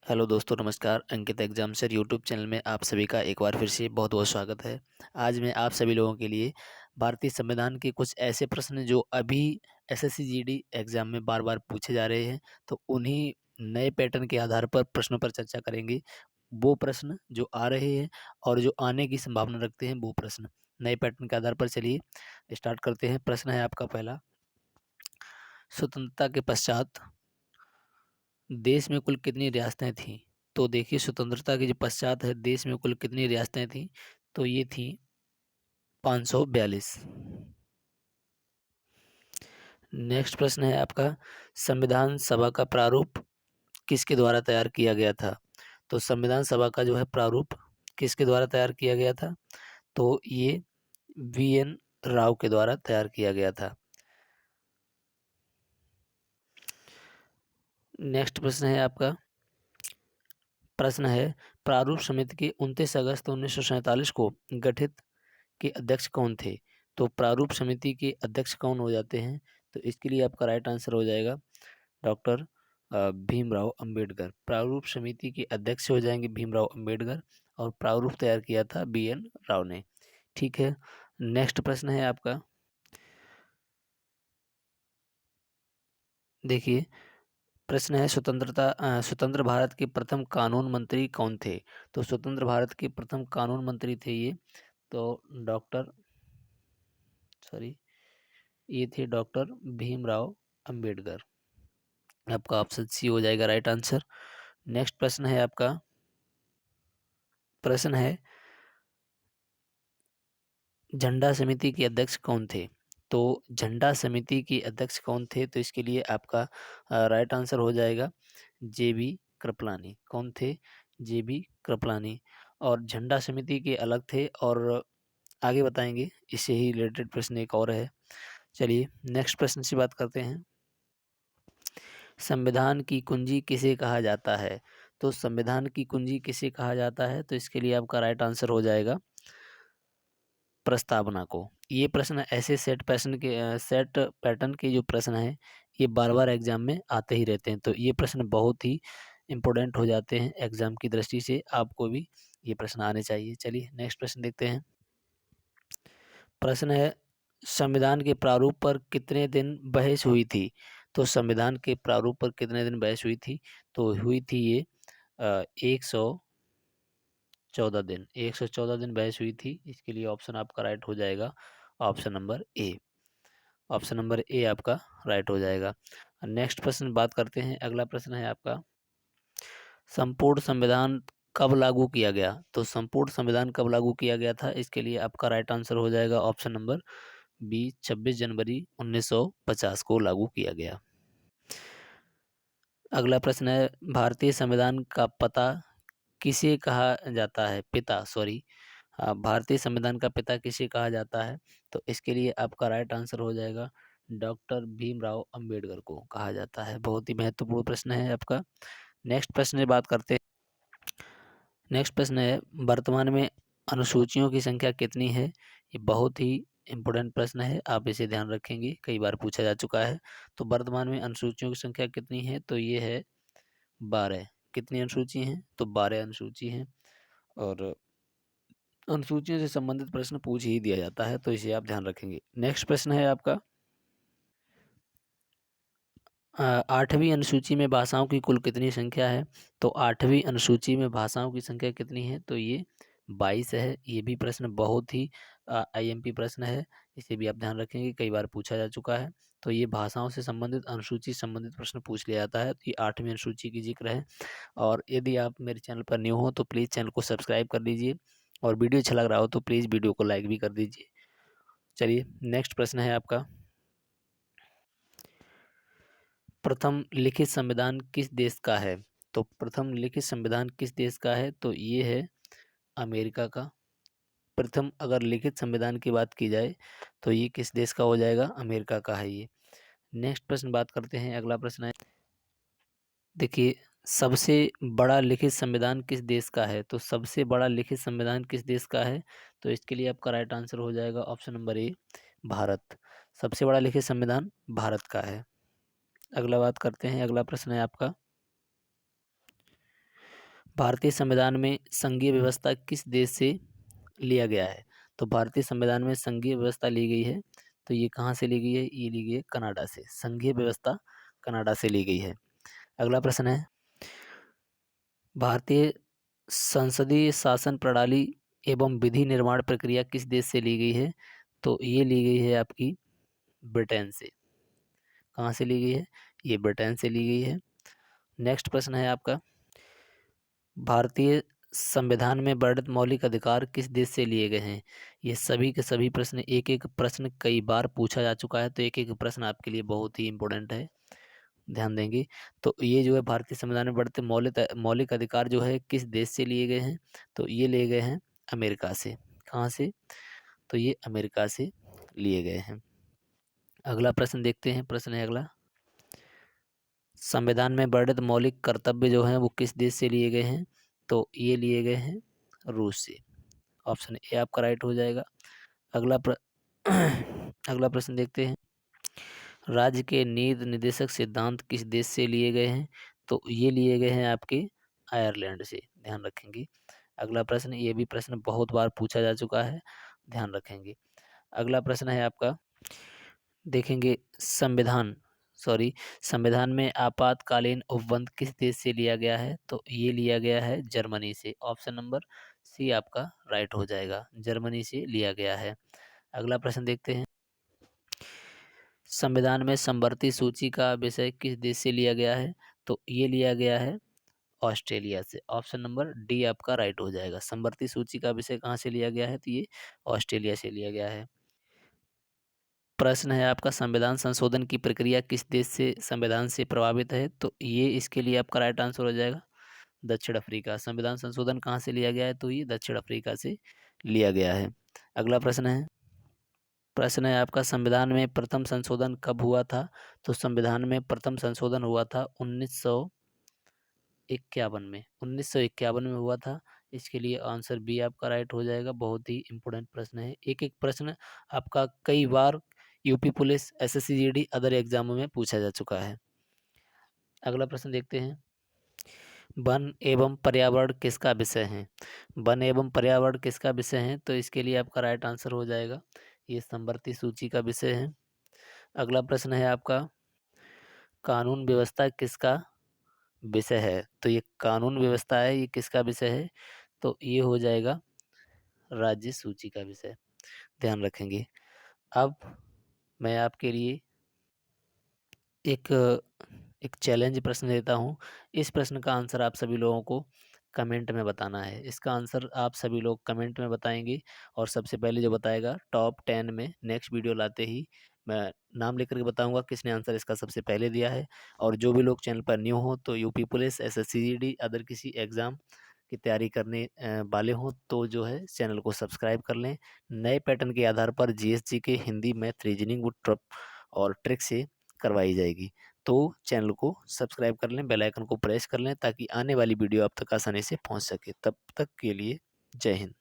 Hello दोस्तों, नमस्कार। अंकित exam sir YouTube channel में आप सभी का एक बार फिर से बहुत बहुत स्वागत है। आज मैं आप सभी लोगों के लिए भारतीय संविधान के कुछ ऐसे प्रश्न जो अभी एसएससी जीडी एग्जाम में बार बार पूछे जा रहे हैं, तो उन्हीं नए पैटर्न के आधार पर प्रश्नों पर चर्चा करेंगे। वो प्रश्न जो आ रहे हैं और जो आने की संभावना रखते हैं, वो प्रश्न नए पैटर्न के आधार पर। चलिए स्टार्ट करते हैं। प्रश्न है आपका पहला, स्वतंत्रता के पश्चात देश में कुल कितनी रियासतें थीं? तो देखिए, स्वतंत्रता के जो पश्चात है देश में कुल कितनी रियासतें थीं? तो ये थी 542। नेक्स्ट प्रश्न है आपका, संविधान सभा का प्रारूप किसके द्वारा तैयार किया गया था? तो संविधान सभा का जो है प्रारूप किसके द्वारा तैयार किया गया था? तो ये वी.एन. राव के द्वारा तैयार किया गया था। नेक्स्ट प्रश्न है आपका, प्रश्न है, प्रारूप समिति के 29 अगस्त 1947 को गठित के अध्यक्ष कौन थे? तो प्रारूप समिति के अध्यक्ष कौन हो जाते हैं? तो इसके लिए आपका राइट आंसर हो जाएगा डॉक्टर भीमराव अंबेडकर। प्रारूप समिति के अध्यक्ष हो जाएंगे भीमराव अंबेडकर, और प्रारूप तैयार किया था बी.एन. राव ने। ठीक है। नेक्स्ट प्रश्न है आपका, देखिए प्रश्न है, स्वतंत्र भारत के प्रथम कानून मंत्री कौन थे? तो स्वतंत्र भारत के प्रथम कानून मंत्री थे ये, तो डॉक्टर सॉरी ये थे डॉक्टर भीमराव अंबेडकर। आपका ऑप्शन सी हो जाएगा राइट आंसर। नेक्स्ट प्रश्न है आपका, प्रश्न है, झंडा समिति के अध्यक्ष कौन थे? तो झंडा समिति के अध्यक्ष कौन थे? तो इसके लिए आपका राइट आंसर हो जाएगा जे.बी. कृपलानी। कौन थे? जे.बी. कृपलानी। और झंडा समिति के अलग थे, और आगे बताएंगे। इससे ही रिलेटेड प्रश्न एक और है। चलिए नेक्स्ट प्रश्न से बात करते हैं। संविधान की कुंजी किसे कहा जाता है? तो संविधान की कुंजी किसे कहा जाता है? तो इसके लिए आपका राइट आंसर हो जाएगा प्रस्तावना को। ये प्रश्न ऐसे सेट पैटर्न के जो प्रश्न हैं, ये बार बार एग्जाम में आते ही रहते हैं, तो ये प्रश्न बहुत ही इम्पोर्टेंट हो जाते हैं एग्जाम की दृष्टि से। आपको भी ये प्रश्न आने चाहिए। चलिए नेक्स्ट प्रश्न देखते हैं। प्रश्न है, संविधान के प्रारूप पर कितने दिन बहस हुई थी? तो संविधान के प्रारूप पर कितने दिन बहस हुई थी? तो हुई थी ये 114 दिन। 114 दिन बहस हुई थी। इसके लिए ऑप्शन आपका राइट हो जाएगा option number A. Option number A आपका राइट हो जाएगा। नेक्स्ट प्रश्न बात करते हैं। अगला प्रश्न है आपका, संपूर्ण संविधान कब लागू किया गया? तो संपूर्ण संविधान कब लागू किया गया था? इसके लिए आपका राइट आंसर हो जाएगा ऑप्शन नंबर बी, 26 जनवरी 1950 को लागू किया गया। अगला प्रश्न है, भारतीय संविधान का पता किसे कहा जाता है? पिता सॉरी भारतीय संविधान का पिता किसे कहा जाता है? तो इसके लिए आपका राइट आंसर हो जाएगा डॉक्टर भीमराव अंबेडकर को कहा जाता है। बहुत ही महत्वपूर्ण प्रश्न है आपका। नेक्स्ट प्रश्न की बात करते हैं। नेक्स्ट प्रश्न है, वर्तमान में अनुसूचियों की संख्या कितनी है? ये बहुत ही इम्पोर्टेंट प्रश्न है, आप इसे ध्यान रखेंगे, कई बार पूछा जा चुका है। तो वर्तमान में अनुसूचियों की संख्या कितनी है? तो ये है 12। कितनी अनुसूची हैं? तो 12 अनुसूची हैं। और अनुसूचियों से संबंधित प्रश्न पूछ ही दिया जाता है, तो इसे आप ध्यान रखेंगे। नेक्स्ट प्रश्न है आपका, 8वीं अनुसूची में भाषाओं की कुल कितनी संख्या है? तो 8वीं अनुसूची में भाषाओं की संख्या कितनी है? तो ये 22 है। ये भी प्रश्न बहुत ही आईएमपी प्रश्न है, इसे भी आप ध्यान रखेंगे, कई बार पूछा जा चुका है। तो ये भाषाओं से संबंधित अनुसूची संबंधित प्रश्न पूछ लिया जाता है, तो ये 8वीं अनुसूची की जिक्र है। और यदि आप मेरे चैनल पर न्यू हो तो प्लीज़ चैनल को सब्सक्राइब कर लीजिए, और वीडियो अच्छा लग रहा हो तो प्लीज़ वीडियो को लाइक भी कर दीजिए। चलिए नेक्स्ट प्रश्न है आपका, प्रथम लिखित संविधान किस देश का है? तो प्रथम लिखित संविधान किस देश का है? तो ये है अमेरिका का। प्रथम अगर लिखित संविधान की बात की जाए तो ये किस देश का हो जाएगा? अमेरिका का है ये। नेक्स्ट प्रश्न बात करते हैं। अगला प्रश्न है, देखिए सबसे बड़ा लिखित संविधान किस देश का है? तो सबसे बड़ा लिखित संविधान किस देश का है? तो इसके लिए आपका राइट आंसर हो जाएगा ऑप्शन नंबर ए, भारत। सबसे बड़ा लिखित संविधान भारत का है। अगला बात करते हैं। अगला प्रश्न है आपका, भारतीय संविधान में संघीय व्यवस्था किस देश से लिया गया है? तो भारतीय संविधान में संघीय व्यवस्था ली गई है, तो ये कहाँ से ली गई है? ये ली गई है कनाडा से। संघीय व्यवस्था कनाडा से ली गई है। अगला प्रश्न है, भारतीय संसदीय शासन प्रणाली एवं विधि निर्माण प्रक्रिया किस देश से ली गई है? तो ये ली गई है आपकी ब्रिटेन से। कहाँ से ली गई है? ये ब्रिटेन से ली गई है। नेक्स्ट प्रश्न है आपका, भारतीय संविधान में वर्णित मौलिक अधिकार किस देश से लिए गए हैं? ये सभी के सभी प्रश्न, एक एक प्रश्न कई बार पूछा जा चुका है, तो एक एक प्रश्न आपके लिए बहुत ही इंपॉर्टेंट है, ध्यान देंगे। तो ये जो है भारतीय संविधान में बढ़ते मौलिक मौलिक अधिकार जो है किस देश से लिए गए हैं? तो ये लिए गए हैं अमेरिका से। कहाँ से? तो ये अमेरिका से लिए गए हैं। अगला प्रश्न देखते हैं, प्रश्न है अगला, संविधान में वर्णित मौलिक कर्तव्य जो हैं वो किस देश से लिए गए हैं? तो ये लिए गए हैं रूस से। ऑप्शन ए आपका राइट हो जाएगा। अगला अगला प्रश्न देखते हैं, राज्य के नीति निर्देशक सिद्धांत किस देश से लिए गए हैं? तो ये लिए गए हैं आपके आयरलैंड से, ध्यान रखेंगे। अगला प्रश्न, ये भी प्रश्न बहुत बार पूछा जा चुका है, ध्यान रखेंगे। अगला प्रश्न है आपका, देखेंगे संविधान में आपातकालीन उपबंध किस देश से लिया गया है? तो ये लिया गया है जर्मनी से। ऑप्शन नंबर सी आपका राइट हो जाएगा, जर्मनी से लिया गया है। अगला प्रश्न देखते हैं, संविधान में समवर्ती सूची का विषय किस देश से लिया गया है? तो ये लिया गया है ऑस्ट्रेलिया से। ऑप्शन नंबर डी आपका राइट हो जाएगा। समवर्ती सूची का विषय कहाँ से लिया गया है? तो ये ऑस्ट्रेलिया से लिया गया है। प्रश्न है आपका, संविधान संशोधन की प्रक्रिया किस देश से संविधान से प्रभावित है? तो ये इसके लिए आपका राइट आंसर हो जाएगा दक्षिण अफ्रीका। संविधान संशोधन कहाँ से लिया गया है? तो ये दक्षिण अफ्रीका से लिया गया है। अगला प्रश्न है आपका, संविधान में प्रथम संशोधन कब हुआ था? तो संविधान में प्रथम संशोधन हुआ था 1951 में हुआ था। इसके लिए आंसर बी आपका राइट हो जाएगा। बहुत ही इंपॉर्टेंट प्रश्न है, एक एक प्रश्न आपका कई बार UP police, SSC GD other एग्जामों में पूछा जा चुका है। अगला प्रश्न देखते हैं, वन एवं पर्यावरण किसका विषय है? वन एवं पर्यावरण किसका विषय है? तो इसके लिए आपका राइट आंसर हो जाएगा, ये समवर्ती सूची का विषय है। अगला प्रश्न है आपका, कानून व्यवस्था किसका विषय है? तो ये कानून व्यवस्था है, ये किसका विषय है? तो ये हो जाएगा राज्य सूची का विषय, ध्यान रखेंगे। अब मैं आपके लिए एक एक चैलेंज प्रश्न देता हूँ। इस प्रश्न का आंसर आप सभी लोगों को कमेंट में बताना है। इसका आंसर आप सभी लोग कमेंट में बताएंगे, और सबसे पहले जो बताएगा टॉप 10 में नेक्स्ट वीडियो लाते ही मैं नाम लेकर के बताऊंगा किसने आंसर इसका सबसे पहले दिया है। और जो भी लोग चैनल पर न्यू हो, तो UP police, SSC GD other किसी एग्ज़ाम की तैयारी करने वाले हों, तो जो है चैनल को सब्सक्राइब कर लें। नए पैटर्न के आधार पर जीएसजी के हिंदी, मैथ, रीजनिंग और ट्रिक से करवाई जाएगी। तो चैनल को सब्सक्राइब कर लें, बेल आइकन को प्रेस कर लें, ताकि आने वाली वीडियो आप तक आसानी से पहुंच सके। तब तक के लिए जय हिंद।